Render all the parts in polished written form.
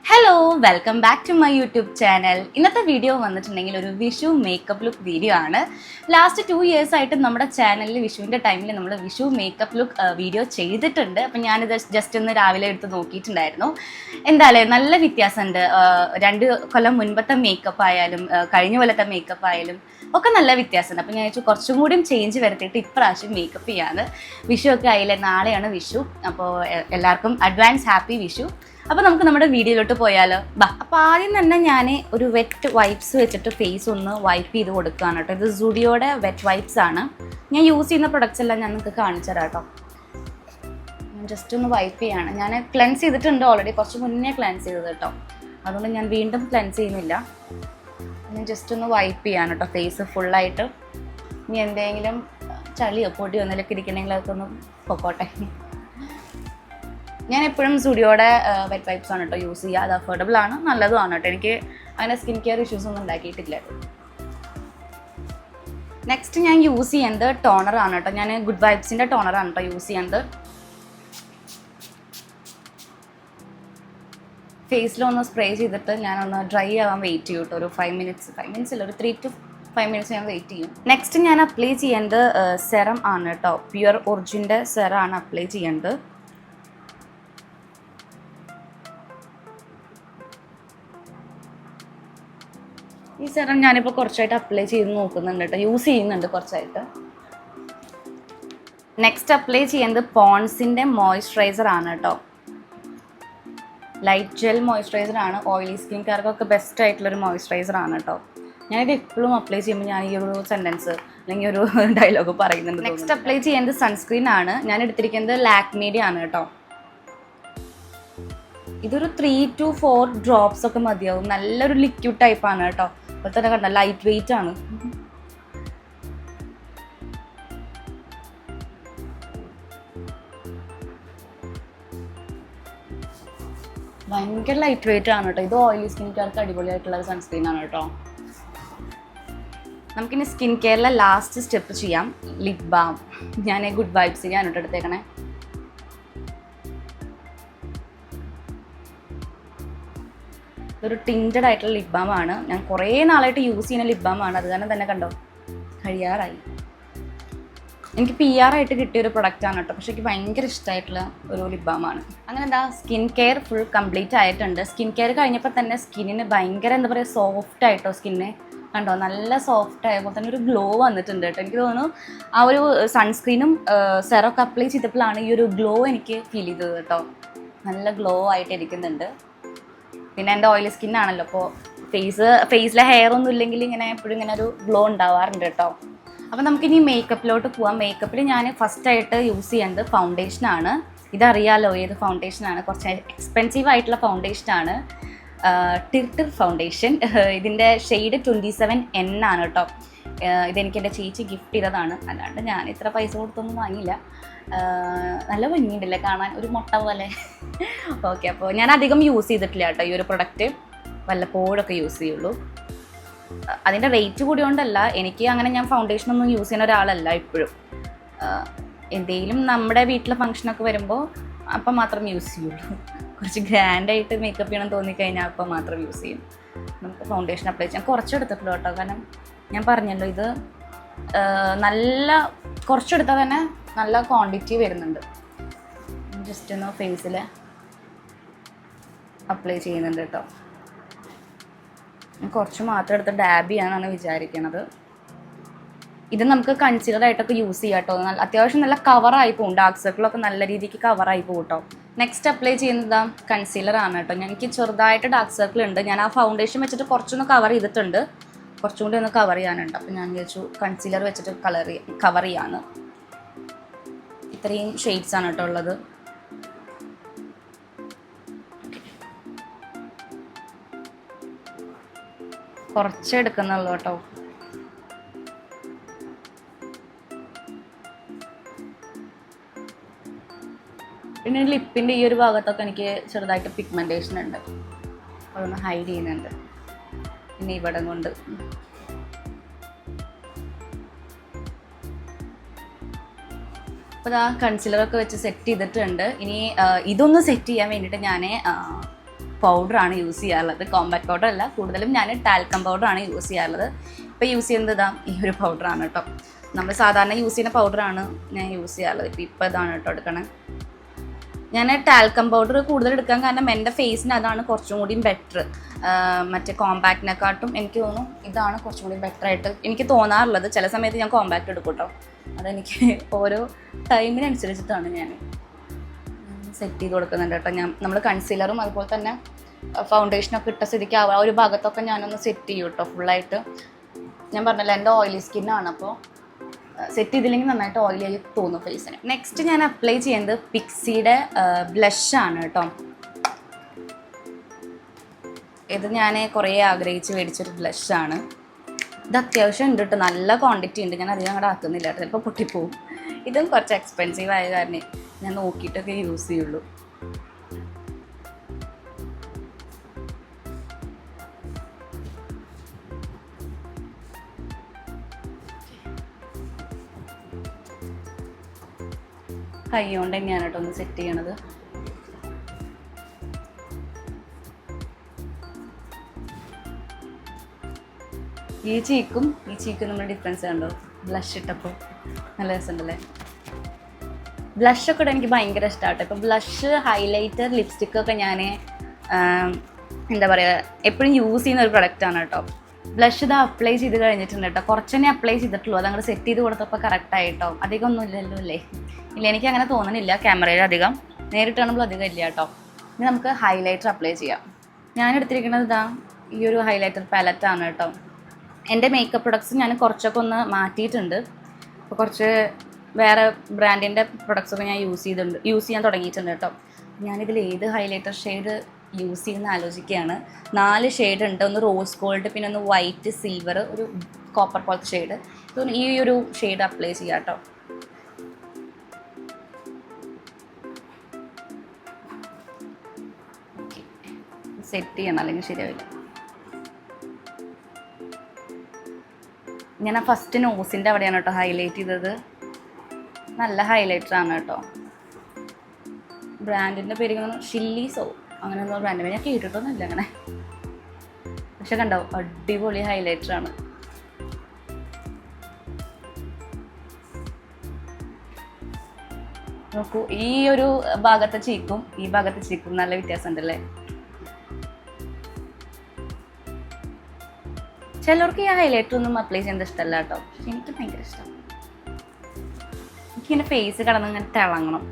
Hello welcome back to my YouTube channel. ഇന്നത്തെ video വന്നിട്ടുണ്ടെങ്കിൽ ഒരു വിഷു മേക്കപ്പ് ലുക്ക് വീഡിയോ ആണ്. ലാസ്റ്റ് 2 years ആയിട്ട് നമ്മുടെ ചാനലിൽ വിഷുവിൻ്റെ ടൈമിൽ നമ്മൾ വിഷു മേക്കപ്പ് ലുക്ക് വീഡിയോ ചെയ്തിട്ടുണ്ട്. അപ്പം ഞാനിത് ജസ്റ്റ് ഒന്ന് രാവിലെ എടുത്ത് നോക്കിയിട്ടുണ്ടായിരുന്നു. എന്തായാലും നല്ല വ്യത്യാസമുണ്ട്. 2 കൊല്ലം മുൻപത്തെ മേക്കപ്പ് ആയാലും കഴിഞ്ഞ കൊല്ലത്തെ മേക്കപ്പ് ആയാലും ഒക്കെ നല്ല വ്യത്യാസമുണ്ട്. അപ്പം ഞാൻ വെച്ചാൽ കുറച്ചും കൂടിയും ചേഞ്ച് വരുത്തിയിട്ട് ഇപ്രാവശ്യം മേക്കപ്പ് ചെയ്യാന്ന്. വിഷു ഒക്കെ ആയില്ലേ, നാളെയാണ് വിഷു. അപ്പോൾ എല്ലാവർക്കും അഡ്വാൻസ് ഹാപ്പി വിഷു. അപ്പോൾ നമുക്ക് നമ്മുടെ വീഡിയോയിലോട്ട് പോയാലോ. അപ്പോൾ ആദ്യം തന്നെ ഞാൻ ഒരു വെറ്റ് വൈപ്സ് വെച്ചിട്ട് ഫേസ് ഒന്ന് വൈപ്പ് ചെയ്ത് കൊടുക്കുകയാണ് കേട്ടോ. ഇത് സുഡിയോയുടെ വെറ്റ് വൈപ്സ് ആണ്. ഞാൻ യൂസ് ചെയ്യുന്ന പ്രൊഡക്ട്സ് എല്ലാം ഞാൻ നിങ്ങൾക്ക് കാണിച്ചു തരാം കേട്ടോ. ഞാൻ ജസ്റ്റ് ഒന്ന് വൈപ്പ് ചെയ്യാണ്. ഞാൻ ക്ലെൻസ് ചെയ്തിട്ടുണ്ട് ഓൾറെഡി, കുറച്ച് മുന്നേ ക്ലെൻസ് ചെയ്തത് കേട്ടോ. അതുകൊണ്ട് ഞാൻ വീണ്ടും ക്ലെൻസ് ചെയ്യുന്നില്ല. ഞാൻ ജസ്റ്റ് ഒന്ന് വൈപ്പ് ചെയ്യാണ് കേട്ടോ ഫേസ് ഫുള്ളായിട്ട്. ഇനി എന്തെങ്കിലും ചളിയോ പൊടിയോ എന്തെങ്കിലുമൊക്കെ ഇരിക്കണമെങ്കിൽ അതൊക്കെ ഒന്ന് പൊക്കോട്ടെ. ഞാൻ എപ്പോഴും സുഡിയോയുടെ വെറ്റ് വൈപ്സ് ആണ് കേട്ടോ യൂസ് ചെയ്യുക. അത് അഫോർഡബിൾ ആണ്, നല്ലതുമാണ് കേട്ടോ. എനിക്ക് അങ്ങനെ സ്കിൻ കെയർ ഇഷ്യൂസ് ഒന്നും ഉണ്ടാക്കിയിട്ടില്ല. നെക്സ്റ്റ് ഞാൻ യൂസ് ചെയ്യുന്നത് ടോണറാണ് കേട്ടോ. ഞാൻ ഗുഡ് വൈബ്സിൻ്റെ ടോണറാണ് കേട്ടോ യൂസ് ചെയ്യുന്നത്. ഫേസിലൊന്ന് സ്പ്രേ ചെയ്തിട്ട് ഞാനൊന്ന് ഡ്രൈ ആവാൻ വെയിറ്റ് ചെയ്യും കേട്ടോ. ഒരു 5 minutes ഇല്ല, ഒരു 3 to 5 minutes ഞാൻ വെയിറ്റ് ചെയ്യും. നെക്സ്റ്റ് ഞാൻ അപ്ലൈ ചെയ്യേണ്ടത് സെറം ആണ് കേട്ടോ. പ്യുർ ഒറിജിൻ്റെ സെറം ആണ് അപ്ലൈ ചെയ്യേണ്ടത്. ഈ സെറം ഞാനിപ്പോൾ കുറച്ചായിട്ട് അപ്ലൈ ചെയ്ത് നോക്കുന്നുണ്ട് കേട്ടോ, യൂസ് ചെയ്യുന്നുണ്ട് കുറച്ചായിട്ട്. നെക്സ്റ്റ് അപ്ലൈ ചെയ്യുന്നത് പോൺസിൻ്റെ മോയ്സ്ചറൈസർ ആണ് കേട്ടോ. ലൈറ്റ് ജെൽ മോയ്സ്ചറൈസർ ആണ്. ഓയിലി സ്കിൻകാർക്കൊക്കെ ബെസ്റ്റ് ആയിട്ടുള്ളൊരു മോയ്സ്ചറൈസർ ആണ് കേട്ടോ. ഞാനിത് എപ്പോഴും അപ്ലൈ ചെയ്യുമ്പോൾ ഞാൻ ഈ ഒരു സെൻറ്റൻസ് അല്ലെങ്കിൽ ഒരു ഡയലോഗ് പറയുന്നുണ്ട്. നെക്സ്റ്റ് അപ്ലൈ ചെയ്യുന്നത് സൺസ്ക്രീൻ ആണ്. ഞാൻ എടുത്തിരിക്കുന്നത് ലാക്മീയുടെ ആണ് കേട്ടോ. ഇതൊരു 3 to 4 ഡ്രോപ്സ് ഒക്കെ മതിയാവും. നല്ലൊരു ലിക്വിഡ് ടൈപ്പാണ് കേട്ടോ. അപ്പോൾ തന്നെ കണ്ട ലൈറ്റ് വെയിറ്റ് ആണ്. ഭയങ്കര ലൈറ്റ് വെയിറ്റ് ആണ് കേട്ടോ. ഇത് ഓയിലി സ്കിൻകാർക്ക് അടിപൊളിയായിട്ടുള്ള ഒരു സൺസ്ക്രീൻ ആണ് കേട്ടോ. നമുക്കിനി സ്കിൻ കെയറിലെ ലാസ്റ്റ് സ്റ്റെപ്പ് ചെയ്യാം, ലിപ് ബാം. ഞാൻ ഗുഡ് വൈബ്സിൻ്റെ ആണ് കേട്ടോ എടുത്തേക്കണേ. ഒരു ടിൻറ്റഡ് ആയിട്ടുള്ള ലിപ് ബാം ആണ്. ഞാൻ കുറേ നാളായിട്ട് യൂസ് ചെയ്യുന്ന ലിപ് ബാം ആണ്. അത് കാരണം തന്നെ കണ്ടോ കഴിയാറായി. എനിക്ക് PR ആയിട്ട് കിട്ടിയൊരു പ്രൊഡക്റ്റ് ആണ് കേട്ടോ. പക്ഷേ എനിക്ക് ഭയങ്കര ഇഷ്ടമായിട്ടുള്ള ഒരു ലിപ് ബാം ആണ്. അങ്ങനെ എന്താ സ്കിൻ കെയർ ഫുൾ കംപ്ലീറ്റ് ആയിട്ടുണ്ട്. സ്കിൻ കെയർ കഴിഞ്ഞപ്പോൾ തന്നെ സ്കിന്നിന് ഭയങ്കര എന്താ പറയുക സോഫ്റ്റ് ആയിട്ടോ. സ്കിന്നെ കണ്ടോ നല്ല സോഫ്റ്റ് ആയപ്പോൾ തന്നെ ഒരു ഗ്ലോ വന്നിട്ടുണ്ട് കേട്ടോ. എനിക്ക് തോന്നുന്നു ആ ഒരു സൺസ്ക്രീനും സെറൊക്കെ അപ്ലൈ ചെയ്തപ്പോഴാണ് ഈ ഒരു ഗ്ലോ എനിക്ക് ഫീൽ ചെയ്തത് കേട്ടോ. നല്ല ഗ്ലോ ആയിട്ട് ഇരിക്കുന്നുണ്ട്. പിന്നെ എൻ്റെ ഓയിലി സ്കിന്നാണല്ലോ, അപ്പോൾ ഫേസിലെ ഹെയർ ഒന്നും ഇല്ലെങ്കിൽ ഇങ്ങനെ എപ്പോഴും ഇങ്ങനെ ഒരു ഗ്ലോ ഉണ്ടാവാറുണ്ട് കേട്ടോ. അപ്പോൾ നമുക്കിനി മേക്കപ്പിലോട്ട് പോവാം. മേക്കപ്പിൽ ഞാൻ ഫസ്റ്റായിട്ട് യൂസ് ചെയ്യുന്നത് ഫൗണ്ടേഷനാണ്. ഇതറിയാലോ ഏത് ഫൗണ്ടേഷനാണ്, കുറച്ച് എക്സ്പെൻസീവ് ആയിട്ടുള്ള ഫൗണ്ടേഷനാണ്. ടിർട്ടിർ ഫൗണ്ടേഷൻ. ഇതിൻ്റെ ഷെയ്ഡ് 27N ആണ് കേട്ടോ. ഇതെനിക്ക് എൻ്റെ ചേച്ചി ഗിഫ്റ്റ് ചെയ്തതാണ്, അല്ലാണ്ട് ഞാൻ ഇത്ര പൈസ കൊടുത്തൊന്നും വാങ്ങിയില്ല. നല്ല ഭംഗിയുണ്ടല്ലേ കാണാൻ, ഒരു മുട്ട പോലെ. ഓക്കെ, അപ്പോൾ ഞാൻ അധികം യൂസ് ചെയ്തിട്ടില്ല കേട്ടോ ഈ ഒരു പ്രൊഡക്റ്റ്. വല്ലപ്പോഴൊക്കെ യൂസ് ചെയ്യുള്ളൂ. അതിൻ്റെ റേറ്റ് കൂടിയോണ്ടല്ല, എനിക്ക് അങ്ങനെ ഞാൻ ഫൗണ്ടേഷനൊന്നും യൂസ് ചെയ്യുന്ന ഒരാളല്ല ഇപ്പോഴും. എന്തെങ്കിലും നമ്മുടെ വീട്ടിലെ ഫംഗ്ഷനൊക്കെ വരുമ്പോൾ അപ്പം മാത്രം യൂസ് ചെയ്യുള്ളൂ. കുറച്ച് ഗ്രാൻഡായിട്ട് മേക്കപ്പ് ചെയ്യണം തോന്നിക്കഴിഞ്ഞാൽ അപ്പം മാത്രം യൂസ് ചെയ്യും. നമുക്ക് ഫൗണ്ടേഷൻ അപ്ലൈ ചെയ്യാം. കുറച്ചെടുത്തിട്ടുള്ളൂ കേട്ടോ, കാരണം ഞാൻ പറഞ്ഞല്ലോ ഇത് നല്ല കുറച്ചെടുത്താൽ തന്നെ നല്ല ക്വാണ്ടിറ്റി വരുന്നുണ്ട്. ജസ്റ്റ് ഒന്ന് ഫേസിൽ അപ്ലൈ ചെയ്യുന്നുണ്ട് കേട്ടോ. കുറച്ച് മാത്രം എടുത്ത് ഡാബ് ചെയ്യാനാണ് വിചാരിക്കണത്. ഇത് നമുക്ക് കൺസീലറായിട്ടൊക്കെ യൂസ് ചെയ്യാം കേട്ടോ. അത്യാവശ്യം നല്ല കവറായി പോകും. ഡാർക്ക് സർക്കിളൊക്കെ നല്ല രീതിക്ക് കവറായി പോകും കേട്ടോ. നെക്സ്റ്റ് അപ്ലൈ ചെയ്യുന്നത് കൺസീലറാണ് കേട്ടോ. എനിക്ക് ചെറുതായിട്ട് ഡാർക്ക് സർക്കിൾ ഉണ്ട്. ഞാൻ ആ ഫൗണ്ടേഷൻ വെച്ചിട്ട് കുറച്ചൊന്ന് കവർ ചെയ്തിട്ടുണ്ട്. കുറച്ചും കൂടി ഒന്ന് കവർ ചെയ്യാനുണ്ട്. അപ്പോൾ ഞാൻ വിചാരിച്ചു കൺസീലർ വെച്ചിട്ട് കവർ ചെയ്യാന്ന്. ഇത്രയും ഷെയ്ഡ്സാണ് കേട്ടോ ഉള്ളത്. കുറച്ചേ എടുക്കുന്നുള്ളൂ കേട്ടോ. പിന്നെ ലിപ്പിൻ്റെ ഈ ഒരു ഭാഗത്തൊക്കെ എനിക്ക് ചെറുതായിട്ട് പിഗ്മെൻറ്റേഷൻ ഉണ്ട്, അതൊന്ന് ഹൈഡ് ചെയ്യുന്നുണ്ട്. പിന്നെ ഇവിടെ കൊണ്ട് അപ്പോൾ ആ കൺസീലറൊക്കെ വെച്ച് സെറ്റ് ചെയ്തിട്ടുണ്ട്. ഇനി ഇതൊന്ന് സെറ്റ് ചെയ്യാൻ വേണ്ടിയിട്ട് ഞാൻ പൗഡറാണ് യൂസ് ചെയ്യാറുള്ളത്. കോമ്പാക്ട് പൗഡർ അല്ല, കൂടുതലും ഞാൻ ടാൽക്കം പൗഡറാണ് യൂസ് ചെയ്യാറുള്ളത്. ഇപ്പോൾ യൂസ് ചെയ്യുന്നത് ഇതാ ഈ ഒരു പൗഡറാണ് കേട്ടോ. നമ്മൾ സാധാരണ യൂസ് ചെയ്യുന്ന പൗഡറാണ് ഞാൻ യൂസ് ചെയ്യാറുള്ളത്. ഇപ്പോൾ ഇതാണ് കേട്ടോ എടുക്കണേ. ഞാൻ ടാൽക്കം പൗഡർ കൂടുതൽ എടുക്കാൻ കാരണം എൻ്റെ ഫേസിന് അതാണ് കുറച്ചും കൂടിയും ബെറ്റർ. മറ്റേ കോമ്പാക്റ്റിനെക്കാട്ടും എനിക്ക് തോന്നുന്നു ഇതാണ് കുറച്ചും കൂടി ബെറ്റർ ആയിട്ട് എനിക്ക് തോന്നാറുള്ളത്. ചില സമയത്ത് ഞാൻ കോമ്പാക്റ്റ് എടുക്കും കേട്ടോ. അതെനിക്ക് ഓരോ ടൈമിനനുസരിച്ചിട്ടാണ് ഞാൻ സെറ്റ് ചെയ്ത് കൊടുക്കുന്നുണ്ട് കേട്ടോ. നമ്മൾ കൺസീലറും അതുപോലെ തന്നെ ഫൗണ്ടേഷനൊക്കെ ഇട്ട സ്ഥിതിക്ക് ആ ഒരു ഭാഗത്തൊക്കെ ഞാനൊന്ന് സെറ്റ് ചെയ്യും കേട്ടോ ഫുള്ളായിട്ട്. ഞാൻ പറഞ്ഞല്ലോ എൻ്റെ ഓയിലി സ്കിന്നാണ്, അപ്പോൾ സെറ്റ് ചെയ്തില്ലെങ്കിൽ നന്നായിട്ട് ഓയിലായി തോന്നും ഫേസിന്. നെക്സ്റ്റ് ഞാൻ അപ്ലൈ ചെയ്യുന്നത് പിക്സിയുടെ ബ്ലഷാണ് കേട്ടോ. ഇത് ഞാൻ കുറേ ആഗ്രഹിച്ച് മേടിച്ചൊരു ബ്ലഷാണ്. ഇത് അത്യാവശ്യം ഉണ്ട് കേട്ടോ, നല്ല ക്വാണ്ടിറ്റി ഉണ്ട്. ഞാൻ അധികം അങ്ങോട്ട് ആക്കുന്നില്ല കേട്ടോ, ചിലപ്പോൾ പൊട്ടിപ്പോവും. ഇതും കുറച്ച് എക്സ്പെൻസീവ് ആയ കാരണം ഞാൻ നോക്കിയിട്ടൊക്കെ യൂസ് ചെയ്യുള്ളൂ. കൈ കൊണ്ട് തന്നെയാണ് കേട്ടോ ഒന്ന് സെറ്റ് ചെയ്യണത്. ഈ ചീക്കും നമ്മൾ ഡിഫറൻസ് കണ്ടോ ബ്ലഷ് ഇട്ടപ്പോൾ? നല്ല രസമുണ്ടല്ലേ. ബ്ലഷൊക്കെ ഇടാൻ എനിക്ക് ഭയങ്കര ഇഷ്ടമാട്ടോ. ഇപ്പോൾ ബ്ലഷ്, ഹൈലൈറ്റർ, ലിപ്സ്റ്റിക്കൊക്കെ ഞാൻ എന്താ പറയുക എപ്പോഴും യൂസ് ചെയ്യുന്ന ഒരു പ്രൊഡക്റ്റാണ് കേട്ടോ. ബ്ലഷ് ഇത് അപ്ലൈ ചെയ്ത് കഴിഞ്ഞിട്ടുണ്ട് കേട്ടോ. കുറച്ച് തന്നെ അപ്ലൈ ചെയ്തിട്ടുള്ളൂ. അതങ്ങോട്ട് സെറ്റ് ചെയ്ത് കൊടുത്തപ്പോൾ കറക്റ്റായിട്ടോ. അധികം ഒന്നും ഇല്ലല്ലോ അല്ലേ? ഇല്ല, എനിക്ക് അങ്ങനെ തോന്നുന്നില്ല. ക്യാമറയിൽ അധികം, നേരിട്ട് കാണുമ്പോൾ അധികം ഇല്ല കേട്ടോ. ഇനി നമുക്ക് ഹൈലൈറ്റർ അപ്ലൈ ചെയ്യാം. ഞാൻ എടുത്തിരിക്കുന്നത് ഇതാ ഈ ഒരു ഹൈലൈറ്റർ പാലറ്റാണ് കേട്ടോ. എൻ്റെ മേക്കപ്പ് പ്രൊഡക്ട്സ് ഞാൻ കുറച്ചൊക്കെ ഒന്ന് മാറ്റിയിട്ടുണ്ട്. അപ്പോൾ കുറച്ച് വേറെ ബ്രാൻഡിൻ്റെ പ്രൊഡക്ട്സൊക്കെ ഞാൻ യൂസ് ചെയ്യാൻ തുടങ്ങിയിട്ടുണ്ട് കേട്ടോ. ഞാനിതിൽ ഏത് ഹൈലൈറ്റർ ഷെയ്ഡ് യൂസ് ചെയ്യുന്ന ആലോചിക്കുകയാണ്. 4 ഷെയ്ഡ് ഉണ്ട്. ഒന്ന് റോസ് ഗോൾഡ്, പിന്നെ ഒന്ന് വൈറ്റ്, സിൽവർ, ഒരു കോപ്പർ പോലത്തെ ഷെയ്ഡ്. ഈ ഒരു ഷെയ്ഡ് അപ്ലൈ ചെയ്യാം കേട്ടോ. സെറ്റ് ചെയ്യണം, അല്ലെങ്കിൽ ശരിയാവില്ല. ഞാൻ ഫസ്റ്റ് നോസിൻ്റെ അവിടെയാണ് കേട്ടോ ഹൈലൈറ്റ് ചെയ്തത്. നല്ല ഹൈലൈറ്ററാണ് കേട്ടോ. ബ്രാൻഡിൻ്റെ പേര് ഷില്ലീസോ അങ്ങനെ എന്തോ ബ്രാൻഡ് ഞാൻ കേട്ടിട്ടൊന്നുമില്ല അങ്ങനെ. പക്ഷെ കണ്ടോ അടിപൊളി ഹൈലൈറ്ററാണ്. നോക്കൂ, ഈ ഒരു ഭാഗത്തെ ചീക്കും ഈ ഭാഗത്തെ ചീക്കും നല്ല വ്യത്യാസം ഉണ്ടല്ലേ. ചിലർക്ക് ഈ ഹൈലൈറ്റർ ഒന്നും അപ്ലൈ ചെയ്യുന്നത് ഇഷ്ടമല്ല കേട്ടോ. പക്ഷെ എനിക്ക് ഭയങ്കര ഇഷ്ടം. എനിക്കിങ്ങനെ ഫേസ് കിടന്ന് ഇങ്ങനെ തിളങ്ങണം.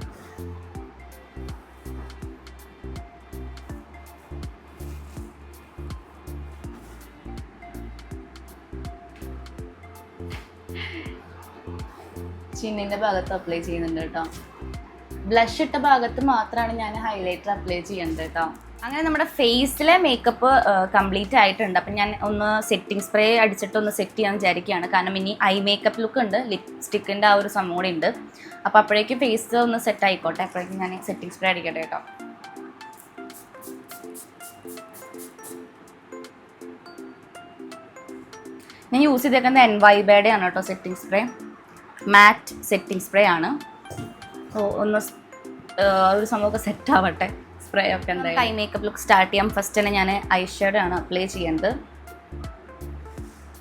ചിന്നിൻ്റെ ഭാഗത്ത് അപ്ലൈ ചെയ്യുന്നുണ്ട് കേട്ടോ. ബ്ലഷ് ഇട്ട ഭാഗത്ത് മാത്രമാണ് ഞാൻ ഹൈലൈറ്റർ അപ്ലൈ ചെയ്യുന്നത് കേട്ടോ. അങ്ങനെ നമ്മുടെ ഫേസിലെ മേക്കപ്പ് കംപ്ലീറ്റ് ആയിട്ടുണ്ട്. അപ്പം ഞാൻ ഒന്ന് സെറ്റിംഗ് സ്പ്രേ അടിച്ചിട്ടൊന്ന് സെറ്റ് ചെയ്യാൻ വിചാരിക്കുകയാണ്. കാരണം ഇനി ഐ മേക്കപ്പ് ലുക്ക് ഉണ്ട്, ലിപ്സ്റ്റിക്കിൻ്റെ ആ ഒരു സംഭവം കൂടി ഉണ്ട്. അപ്പോൾ അപ്പോഴേക്കും ഫേസ് ഒന്ന് സെറ്റ് ആയിക്കോട്ടെ. അപ്പോഴേക്കും ഞാൻ സെറ്റിംഗ് സ്പ്രേ അടിക്കട്ടെ കേട്ടോ. ഞാൻ യൂസ് ചെയ്തേക്കുന്നത് NYBയുടെ ആണ് കേട്ടോ സെറ്റിംഗ് സ്പ്രേ. മാറ്റ് സെറ്റിംഗ് സ്പ്രേ ആണ്. ഒന്ന് ഒരു സംഭവമൊക്കെ സെറ്റ് ആവട്ടെ. സ്പ്രേ ഒക്കെ എന്തായാലും ഐ മേക്കപ്പ് ലുക്ക് സ്റ്റാർട്ട് ചെയ്യാം. ഫസ്റ്റ് തന്നെ ഞാൻ ഐ ഷേഡ് ആണ് അപ്ലൈ ചെയ്യുന്നത്.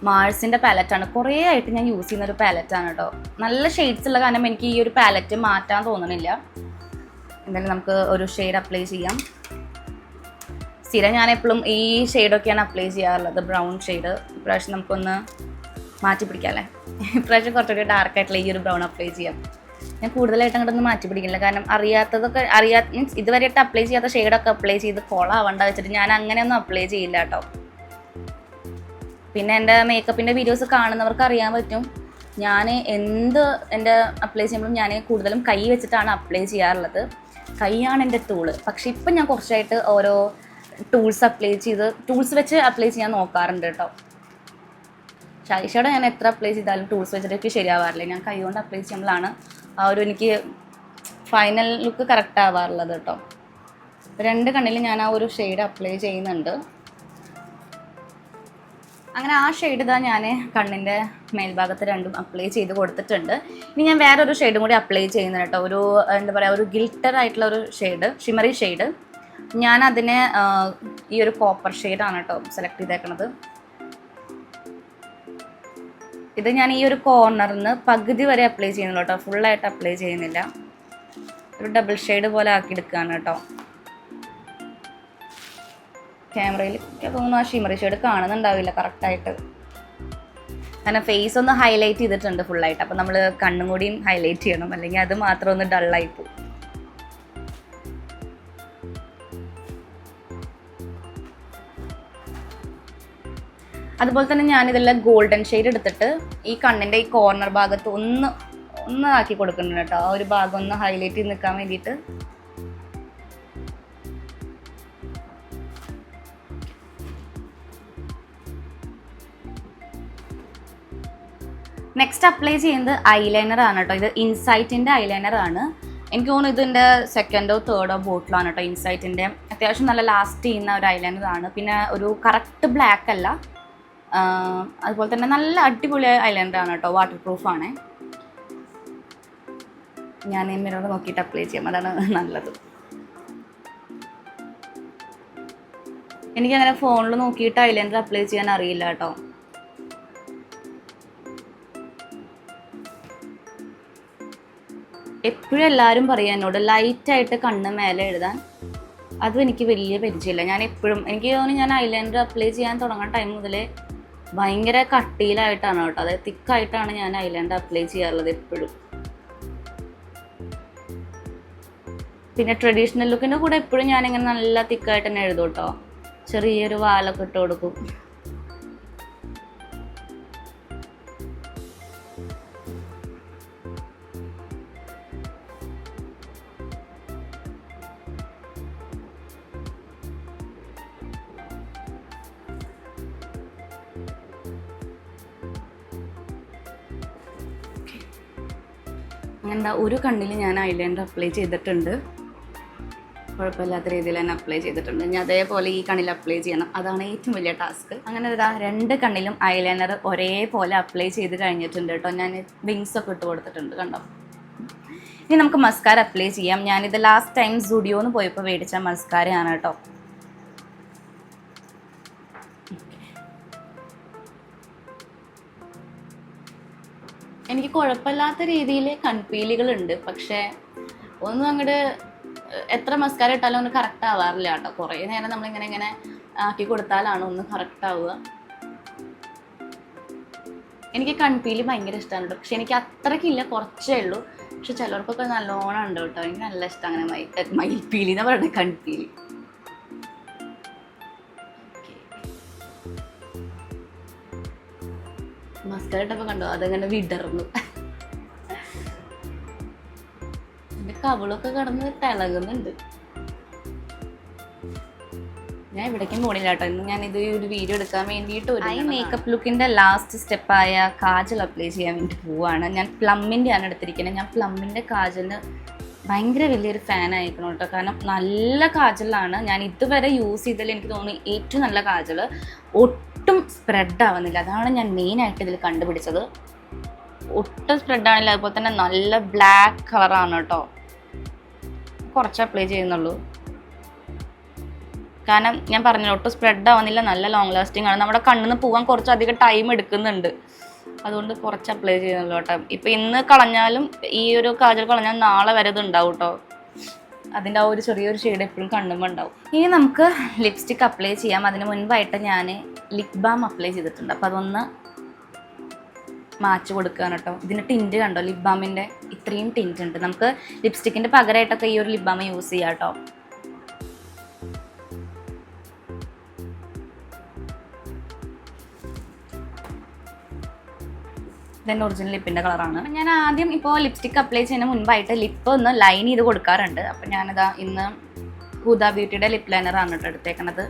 മാഴ്സിൻ്റെ പാലറ്റാണ്. കുറേ ആയിട്ട് ഞാൻ യൂസ് ചെയ്യുന്നൊരു പാലറ്റാണ് കേട്ടോ. നല്ല ഷെയ്ഡ്സ് ഉള്ള കാരണം എനിക്ക് ഈ ഒരു പാലറ്റ് മാറ്റാൻ തോന്നണില്ല. എന്തായാലും നമുക്ക് ഒരു ഷെയ്ഡ് അപ്ലൈ ചെയ്യാം. സ്ഥിരം ഞാൻ എപ്പോഴും ഈ ഷെയ്ഡൊക്കെയാണ് അപ്ലൈ ചെയ്യാറുള്ളത്, ബ്രൗൺ ഷെയ്ഡ്. ഇപ്രാവശ്യം നമുക്കൊന്ന് മാറ്റി പിടിക്കാം. ഇപ്രാവശ്യം കുറച്ചുകൂടി ഡാർക്കായിട്ടുള്ള ഈ ഒരു ബ്രൗൺ അപ്ലൈ ചെയ്യാം. ഞാൻ കൂടുതലായിട്ട് അങ്ങോട്ടൊന്നും മാറ്റി പിടിക്കില്ല. കാരണം മീൻസ് ഇതുവരെയായിട്ട് അപ്ലൈ ചെയ്യാത്ത ഷെയ്ഡൊക്കെ അപ്ലൈ ചെയ്ത് കോളാവണ്ട വെച്ചിട്ട് ഞാൻ അങ്ങനെയൊന്നും അപ്ലൈ ചെയ്യില്ല കേട്ടോ. പിന്നെ എൻ്റെ മേക്കപ്പിൻ്റെ വീഡിയോസ് കാണുന്നവർക്ക് അറിയാൻ പറ്റും, ഞാൻ എൻ്റെ അപ്ലൈ ചെയ്യുമ്പോഴും ഞാൻ കൂടുതലും കൈ വെച്ചിട്ടാണ് അപ്ലൈ ചെയ്യാറുള്ളത്. കൈയാണ് എൻ്റെ ടൂള്. പക്ഷെ ഇപ്പം ഞാൻ കുറച്ചായിട്ട് ഓരോ ടൂൾസ് വെച്ച് അപ്ലൈ ചെയ്യാൻ നോക്കാറുണ്ട് കേട്ടോ. ഐഷാഡോ ഞാൻ എത്ര അപ്ലൈ ചെയ്താലും ടൂൾസ് വെച്ചിട്ട് ശരിയാവാറില്ല. ഞാൻ കൈ കൊണ്ട് അപ്ലൈ ചെയ്യുമ്പോഴാണ് ആ ഒരു എനിക്ക് ഫൈനൽ ലുക്ക് കറക്റ്റ് ആവാറുള്ളത് കേട്ടോ. 2 കണ്ണിൽ ഞാൻ ആ ഒരു ഷെയ്ഡ് അപ്ലൈ ചെയ്യുന്നുണ്ട്. അങ്ങനെ ആ ഷെയ്ഡ് ഇതാ ഞാൻ കണ്ണിൻ്റെ മേൽഭാഗത്ത് 2ഉം അപ്ലൈ ചെയ്ത് കൊടുത്തിട്ടുണ്ട്. ഇനി ഞാൻ വേറൊരു ഷെയ്ഡും കൂടി അപ്ലൈ ചെയ്യുന്നുണ്ട് കേട്ടോ. ഒരു എന്താ പറയുക, ഒരു ഗിൽറ്റർ ആയിട്ടുള്ള ഒരു ഷെയ്ഡ്, ഷിമറി ഷെയ്ഡ്. ഞാൻ അതിനെ ഈ ഒരു കോപ്പർ ഷെയ്ഡാണ് കേട്ടോ സെലക്ട് ചെയ്തേക്കണത്. ഇത് ഞാൻ ഈ ഒരു കോർണറിൽ നിന്ന് പകുതി വരെ അപ്ലൈ ചെയ്യുന്നുള്ളൂ കേട്ടോ, ഫുള്ളായിട്ട് അപ്ലൈ ചെയ്യുന്നില്ല. ഒരു ഡബിൾ ഷെയ്ഡ് പോലെ ആക്കി എടുക്കുകയാണ് കേട്ടോ. ക്യാമറയിൽ തോന്നുന്നു ആ ഷിമറി ഷെയ്ഡ് കാണുന്നുണ്ടാവില്ല കറക്റ്റായിട്ട്, കാരണം ഫേസ് ഒന്ന് ഹൈലൈറ്റ് ചെയ്തിട്ടുണ്ട് ഫുള്ളായിട്ട്. അപ്പം നമ്മൾ കണ്ണും കൂടിയും ഹൈലൈറ്റ് ചെയ്യണം, അല്ലെങ്കിൽ അത് മാത്രം ഒന്ന് ഡള്ളായി പോകും. അതുപോലെ തന്നെ ഞാനിതെല്ലാം ഗോൾഡൻ ഷെയ്ഡ് എടുത്തിട്ട് ഈ കണ്ണിൻ്റെ ഈ കോർണർ ഭാഗത്ത് ഒന്ന് ആക്കി കൊടുക്കുന്നുണ്ട് കേട്ടോ. ആ ഒരു ഭാഗം ഒന്ന് ഹൈലൈറ്റ് ചെയ്ത് നിൽക്കാൻ വേണ്ടിയിട്ട്. നെക്സ്റ്റ് അപ്ലൈ ചെയ്യുന്നത് ഐലൈനർ ആണ് കേട്ടോ. ഇത് ഇൻസൈറ്റിൻ്റെ ഐലൈനർ ആണ്. എനിക്ക് തോന്നുന്നു ഇതിൻ്റെ സെക്കൻഡോ തേർഡോ ബോട്ടിലാണ് കേട്ടോ ഇൻസൈറ്റിൻ്റെ. അത്യാവശ്യം നല്ല ലാസ്റ്റ് ചെയ്യുന്ന ഒരു ഐലൈനർ ആണ്. പിന്നെ ഒരു കറക്റ്റ് ബ്ലാക്ക് അല്ല, അതുപോലെ തന്നെ നല്ല അടിപൊളി ഐലൈനർ ആണ് കേട്ടോ, വാട്ടർ പ്രൂഫാണ്. ഞാൻ മിറർ നോക്കിയിട്ട് അപ്ലൈ ചെയ്യാം, അതാണ് നല്ലത്. എനിക്കങ്ങനെ ഫോണിൽ നോക്കിയിട്ട് ഐലൈനർ അപ്ലൈ ചെയ്യാൻ അറിയില്ല കേട്ടോ. എപ്പോഴും എല്ലാവരും പറയും എന്നോട് ലൈറ്റായിട്ട് കണ്ണ് മേലെ എഴുതാൻ. അതും എനിക്ക് വലിയ പരിചയമില്ല. ഞാൻ എപ്പോഴും എനിക്ക് തോന്നുന്നു ഞാൻ ഐലൈനർ അപ്ലൈ ചെയ്യാൻ തുടങ്ങുന്ന ടൈം മുതലേ ഭയങ്കര കട്ടിയിലായിട്ടാണ് കേട്ടോ, അതായത് തിക്കായിട്ടാണ് ഞാൻ ഐലൈനർ അപ്ലൈ ചെയ്യാറുള്ളത് എപ്പോഴും. പിന്നെ ട്രഡീഷണൽ ലുക്കിൻ്റെ കൂടെ എപ്പോഴും ഞാനിങ്ങനെ നല്ല തിക്കായിട്ട് തന്നെ എഴുതും കേട്ടോ. ചെറിയൊരു വാലൊക്കെ ഇട്ട് കൊടുക്കും. അങ്ങനെ ഒരു കണ്ണിൽ ഞാൻ ഐലൈനർ അപ്ലൈ ചെയ്തിട്ടുണ്ട്, കുഴപ്പമില്ലാത്ത രീതിയിൽ തന്നെ അപ്ലൈ ചെയ്തിട്ടുണ്ട്. ഞാൻ അതേപോലെ ഈ കണ്ണിൽ അപ്ലൈ ചെയ്യണം, അതാണ് ഏറ്റവും വലിയ ടാസ്ക്. അങ്ങനെ ഇതാ രണ്ട് കണ്ണിലും ഐലൈനർ ഒരേപോലെ അപ്ലൈ ചെയ്ത് കഴിഞ്ഞിട്ടുണ്ട് കേട്ടോ. ഞാൻ വിങ്സ് ഒക്കെ ഇട്ട് കൊടുത്തിട്ടുണ്ട് കണ്ടോ. ഇനി നമുക്ക് മസ്കാര അപ്ലൈ ചെയ്യാം. ഞാനിത് ലാസ്റ്റ് ടൈം സ്റ്റുഡിയോന്ന് പോയപ്പോൾ മേടിച്ച മസ്കാരയാണ് കേട്ടോ. എനിക്ക് കുഴപ്പമില്ലാത്ത രീതിയിൽ കൺപീലികളുണ്ട്, പക്ഷേ ഒന്നും അങ്ങോട്ട് എത്ര മസ്കാര ഇട്ടാലും ഒന്ന് കറക്റ്റ് ആവാറില്ല കേട്ടോ. കുറേ നേരം നമ്മളിങ്ങനെ ആക്കി കൊടുത്താലാണ് ഒന്ന് കറക്റ്റ് ആവുക. എനിക്ക് കൺപീലി ഭയങ്കര ഇഷ്ടമാണ് കേട്ടോ, പക്ഷെ എനിക്ക് അത്രയ്ക്കില്ല, കുറച്ചേ ഉള്ളൂ. പക്ഷെ ചിലർക്കൊക്കെ നല്ലോണം ഉണ്ട് കേട്ടോ. എനിക്ക് നല്ല ഇഷ്ടം അങ്ങനെ മയിൽപ്പീലി എന്ന് പറയുന്നത്, കൺപീലി. മസ്കാര ഇട്ടപ്പോൾ കണ്ടോ അതങ്ങനെ വിടർന്നു. എൻ്റെ കവിളൊക്കെ കിടന്ന് തിളകുന്നുണ്ട്. ഞാൻ ഇവിടേക്കും പോണില്ല കേട്ടോ. ഇന്ന് ഞാനിത് ഒരു വീഡിയോ എടുക്കാൻ വേണ്ടിയിട്ട് ഈ മേക്കപ്പ് ലുക്കിൻ്റെ ലാസ്റ്റ് സ്റ്റെപ്പായ കാജൽ അപ്ലൈ ചെയ്യാൻ വേണ്ടി പോവാണ്. ഞാൻ പ്ലമ്മിൻ്റെയാണ് എടുത്തിരിക്കുന്നത്. ഞാൻ പ്ലമ്മിൻ്റെ കാജലിന് ഭയങ്കര വലിയൊരു ഫാൻ ആയിരിക്കണം കേട്ടോ. കാരണം നല്ല കാജലാണ്. ഞാൻ ഇതുവരെ യൂസ് ചെയ്തതിൽ എനിക്ക് തോന്നി ഏറ്റവും നല്ല കാജൽ. ഒട്ടും സ്പ്രെഡ് ആവുന്നില്ല, അതാണ് ഞാൻ മെയിനായിട്ട് ഇതിൽ കണ്ടുപിടിച്ചത്. ഒട്ടും സ്പ്രെഡ് ആണില്ല. അതുപോലെ തന്നെ നല്ല ബ്ലാക്ക് കളറാണ് കേട്ടോ. കുറച്ച് അപ്ലൈ ചെയ്യുന്നുള്ളൂ, കാരണം ഞാൻ പറഞ്ഞല്ലോ ഒട്ടും സ്പ്രെഡ് ആവുന്നില്ല, നല്ല ലോങ് ലാസ്റ്റിംഗ് ആണ്. നമ്മുടെ കണ്ണിൽ നിന്ന് പോകാൻ കുറച്ചധികം ടൈം എടുക്കുന്നുണ്ട്, അതുകൊണ്ട് കുറച്ച് അപ്ലൈ ചെയ്യുന്നുള്ളൂ കേട്ടോ. ഇപ്പം ഇന്ന് കളഞ്ഞാലും ഈ ഒരു കാജൽ കളഞ്ഞാൽ നാളെ വരെ ഇത് ഉണ്ടാവും കേട്ടോ. അതിൻ്റെ ആ ഒരു ചെറിയൊരു ഷെയ്ഡ് എപ്പോഴും കണ്ണുമ്പോൾ ഉണ്ടാവും. ഇനി നമുക്ക് ലിപ്സ്റ്റിക്ക് അപ്ലൈ ചെയ്യാം. അതിന് മുൻപായിട്ട് ഞാൻ ലിപ് ബാം അപ്ലൈ ചെയ്തിട്ടുണ്ട്, അപ്പോൾ അതൊന്ന് മാച്ച് കൊടുക്കുകയാണ് കേട്ടോ. ഇതിന് ടിൻറ്റ് കണ്ടോ, ലിപ് ബാമിൻ്റെ ഇത്രയും ടിൻറ്റ് ഉണ്ട്. നമുക്ക് ലിപ്സ്റ്റിക്കിൻ്റെ പകരമായിട്ടൊക്കെ ഈ ഒരു ലിപ് ബാം യൂസ് ചെയ്യാം കേട്ടോ. ഇതെൻ്റെ ഒറിജിനൽ ലിപ്പിൻ്റെ കളറാണ്. ഞാൻ ആദ്യം ഇപ്പോൾ ലിപ്സ്റ്റിക്ക് അപ്ലൈ ചെയ്യുന്നതിന് മുൻപായിട്ട് ലിപ്പ് ഒന്ന് ലൈൻ ചെയ്ത് കൊടുക്കാറുണ്ട്. അപ്പം ഞാനിതാ ഇന്ന് ഹുദ ബ്യൂട്ടിയുടെ ലിപ്പ് ലൈനറാണ് കേട്ടോ എടുത്തേക്കണത്.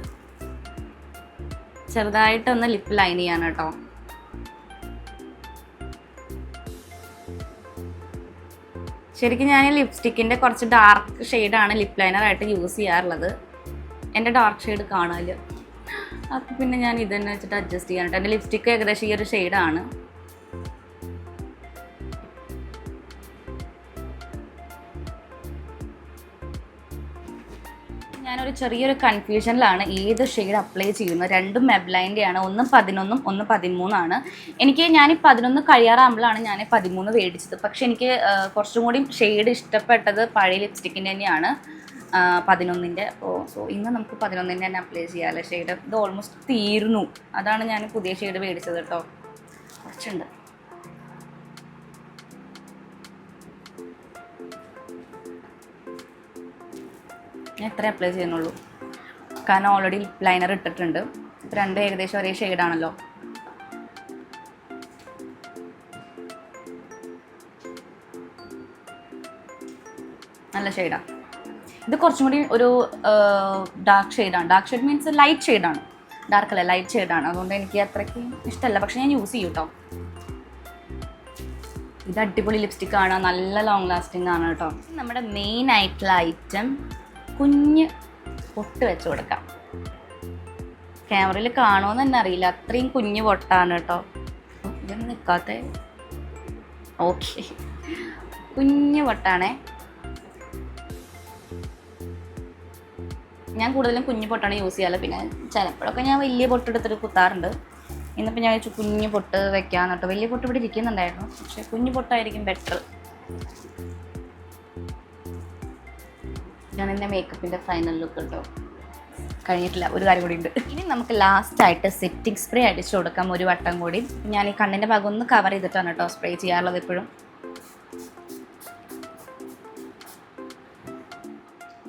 ചെറുതായിട്ടൊന്ന് ലിപ്പ് ലൈൻ ചെയ്യാൻ കേട്ടോ. ശരിക്കും ഞാൻ ലിപ്സ്റ്റിക്കിൻ്റെ കുറച്ച് ഡാർക്ക് ഷെയ്ഡാണ് ലിപ്പ് ലൈനറായിട്ട് യൂസ് ചെയ്യാറുള്ളത്. എൻ്റെ ഡാർക്ക് ഷെയ്ഡ് കാണാല്, അപ്പോൾ പിന്നെ ഞാൻ ഇത് തന്നെ വെച്ചിട്ട് അഡ്ജസ്റ്റ് ചെയ്യാൻ കേട്ടോ. എൻ്റെ ലിപ്സ്റ്റിക്ക് ഏകദേശം ഈ ഒരു ഷെയ്ഡാണ്. ഞാനൊരു ഒരു ചെറിയൊരു കൺഫ്യൂഷനിലാണ് ഏത് ഷെയ്ഡ് അപ്ലൈ ചെയ്യുന്നത്. രണ്ടും മെബ്ലൈൻ്റെയാണ്, ഒന്ന് 11 ഒന്ന് 13. എനിക്ക് ഞാൻ 11 കഴിയാറാകുമ്പോഴാണ് ഞാൻ 13 മേടിച്ചത്. പക്ഷെ എനിക്ക് കുറച്ചും കൂടി ഷെയ്ഡ് ഇഷ്ടപ്പെട്ടത് പഴയ ലിപ്സ്റ്റിക്കിൻ്റെ തന്നെയാണ് 11. സോ ഇന്ന് നമുക്ക് 11 തന്നെ അപ്ലൈ ചെയ്യാമല്ലോ ഷെയ്ഡ്. ഇത് ഓൾമോസ്റ്റ് തീർന്നു, അതാണ് ഞാൻ പുതിയ ഷെയ്ഡ് മേടിച്ചത് കേട്ടോ. കുറച്ചുണ്ട്. ഞാൻ എത്ര അപ്ലൈ ചെയ്യുന്നുള്ളൂ, കാരണം ഓൾറെഡി ലൈനർ ഇട്ടിട്ടുണ്ട്. രണ്ടും ഏകദേശം ഒരേ ഷെയ്ഡാണല്ലോ. നല്ല ഷെയ്ഡാണ് ഇത്. കുറച്ചും കൂടി ഒരു ഡാർക്ക് ഷെയ്ഡാണ്. ഡാർക്ക് ഷെയ്ഡ് മീൻസ് ലൈറ്റ് ഷെയ്ഡാണ്, ഡാർക്ക് അല്ല ലൈറ്റ് ഷെയ്ഡാണ്. അതുകൊണ്ട് എനിക്ക് അത്രയ്ക്ക് ഇഷ്ടമല്ല, പക്ഷെ ഞാൻ യൂസ് ചെയ്യും കേട്ടോ. ഇത് അടിപൊളി ലിപ്സ്റ്റിക്കാണ്, നല്ല ലോങ് ലാസ്റ്റിംഗ് ആണ് കേട്ടോ. നമ്മുടെ മെയിൻ ആയിട്ടുള്ള ഐറ്റം കുഞ്ഞ് പൊട്ട് വെച്ച് കൊടുക്കാം. ക്യാമറയിൽ കാണുമെന്ന് തന്നെ അറിയില്ല, അത്രയും കുഞ്ഞ് പൊട്ടാണ് കേട്ടോ. ഇതൊന്നും നിൽക്കാത്ത ഓക്കെ, കുഞ്ഞ് പൊട്ടാണേ. ഞാൻ കൂടുതലും കുഞ്ഞു പൊട്ടാണ് യൂസ് ചെയ്യാറ്. പിന്നെ ചിലപ്പോഴൊക്കെ ഞാൻ വലിയ പൊട്ടെടുത്തിട്ട് കുത്താറുണ്ട്. ഇന്നിപ്പോൾ ഞാൻ കുഞ്ഞു പൊട്ട് വെക്കാമെന്ന് കേട്ടോ. വലിയ പൊട്ട് ഇവിടെ ഇരിക്കുന്നുണ്ടായിരുന്നു, പക്ഷേ കുഞ്ഞു പൊട്ടായിരിക്കും ബെറ്റർ. ഞാൻ എൻ്റെ മേക്കപ്പിൻ്റെ ഫൈനൽ ലുക്ക് കേട്ടോ. കഴിഞ്ഞിട്ടില്ല, ഒരു കാര്യം കൂടി ഉണ്ട്. ഇനി നമുക്ക് ലാസ്റ്റായിട്ട് സെറ്റിംഗ് സ്പ്രേ അടിച്ചു കൊടുക്കാം ഒരു വട്ടം കൂടി. ഞാൻ ഈ കണ്ണിൻ്റെ ഭാഗം ഒന്ന് കവർ ചെയ്തിട്ടാണ് കേട്ടോ സ്പ്രേ ചെയ്യാറുള്ളത് എപ്പോഴും.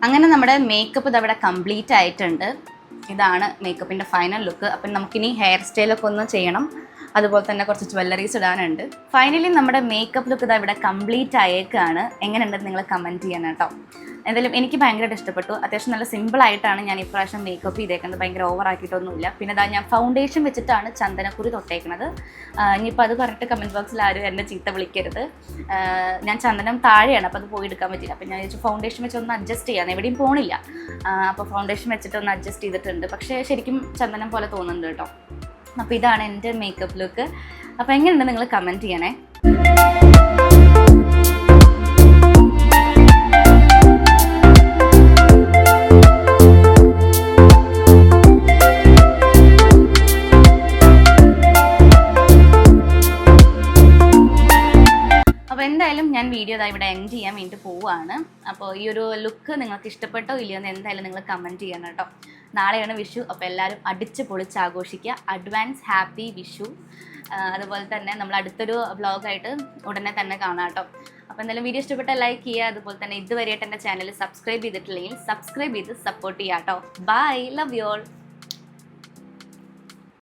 അങ്ങനെ നമ്മുടെ മേക്കപ്പ് ഇതവിടെ കംപ്ലീറ്റ് ആയിട്ടുണ്ട്. ഇതാണ് മേക്കപ്പിൻ്റെ ഫൈനൽ ലുക്ക്. അപ്പം നമുക്കിനി ഹെയർ സ്റ്റൈലൊക്കെ ഒന്ന് ചെയ്യണം, അതുപോലെ തന്നെ കുറച്ച് ജ്വല്ലറീസ് ഇടാനുണ്ട്. ഫൈനലി നമ്മുടെ മേക്കപ്പ് ലുക്ക് ഇതവിടെ കംപ്ലീറ്റ് ആയേക്കാണ്. എങ്ങനെയുണ്ടെന്ന് നിങ്ങൾ കമൻറ്റ് ചെയ്യണം കേട്ടോ. എന്തായാലും എനിക്ക് ഭയങ്കരമായിട്ട് ഇഷ്ടപ്പെട്ടു. അത്യാവശ്യം നല്ല സിമ്പിളായിട്ടാണ് ഞാൻ ഇപ്രാവശ്യം മേക്കപ്പ് ചെയ്തേക്കുന്നത്, ഭയങ്കര ഓവർ ആക്കിയിട്ടൊന്നുമില്ല. പിന്നെ ഇതാ ഞാൻ ഫൗണ്ടേഷൻ വെച്ചിട്ടാണ് ചന്ദനക്കുറി തൊട്ടേക്കുന്നത്. ഇനിയിപ്പോൾ അത് പറഞ്ഞിട്ട് കമൻറ്റ് ബോക്സിൽ ആരും എന്നെ ചീത്ത വിളിക്കരുത്. ഞാൻ ചന്ദനം താഴെയാണ്, അപ്പോൾ അത് പോയി എടുക്കാൻ പറ്റില്ല. അപ്പോൾ ഞാൻ ചോദിച്ചു ഫൗണ്ടേഷൻ വെച്ച് ഒന്ന് അഡ്ജസ്റ്റ് ചെയ്യാൻ, എവിടെയും പോണില്ല. അപ്പോൾ ഫൗണ്ടേഷൻ വെച്ചിട്ട് ഒന്ന് അഡ്ജസ്റ്റ് ചെയ്തിട്ടുണ്ട്. പക്ഷേ ശരിക്കും ചന്ദനം പോലെ തോന്നുന്നുണ്ട് കേട്ടോ. അപ്പോൾ ഇതാണ് എൻ്റെ മേക്കപ്പ് ലുക്ക്. അപ്പോൾ എങ്ങനെയുണ്ട് നിങ്ങൾ കമൻറ്റ് ചെയ്യണേ. അപ്പോൾ എന്തായാലും ഞാൻ വീഡിയോ ഇവിടെ എൻഡ് ചെയ്യാൻ വേണ്ടി പോവുകയാണ്. അപ്പോൾ ഈ ഒരു ലുക്ക് നിങ്ങൾക്ക് ഇഷ്ടപ്പെട്ടോ ഇല്ലയോ എന്ന് എന്തായാലും നിങ്ങൾ കമൻറ്റ് ചെയ്യണം കേട്ടോ. നാളെയാണ് വിഷു, അപ്പോൾ എല്ലാവരും അടിച്ച് പൊളിച്ച് ആഘോഷിക്കുക. Advance happy Vishu. അതുപോലെ തന്നെ നമ്മൾ അടുത്തൊരു വ്ളോഗായിട്ട് ഉടനെ തന്നെ കാണാം കേട്ടോ. അപ്പോൾ എന്തായാലും വീഡിയോ ഇഷ്ടപ്പെട്ടാൽ ലൈക്ക് ചെയ്യുക. അതുപോലെ തന്നെ ഇതുവരെയായിട്ട് എൻ്റെ ചാനൽ സബ്സ്ക്രൈബ് ചെയ്തിട്ടില്ലെങ്കിൽ സബ്സ്ക്രൈബ് ചെയ്ത് സപ്പോർട്ട് ചെയ്യാം കേട്ടോ. Bye, love you all.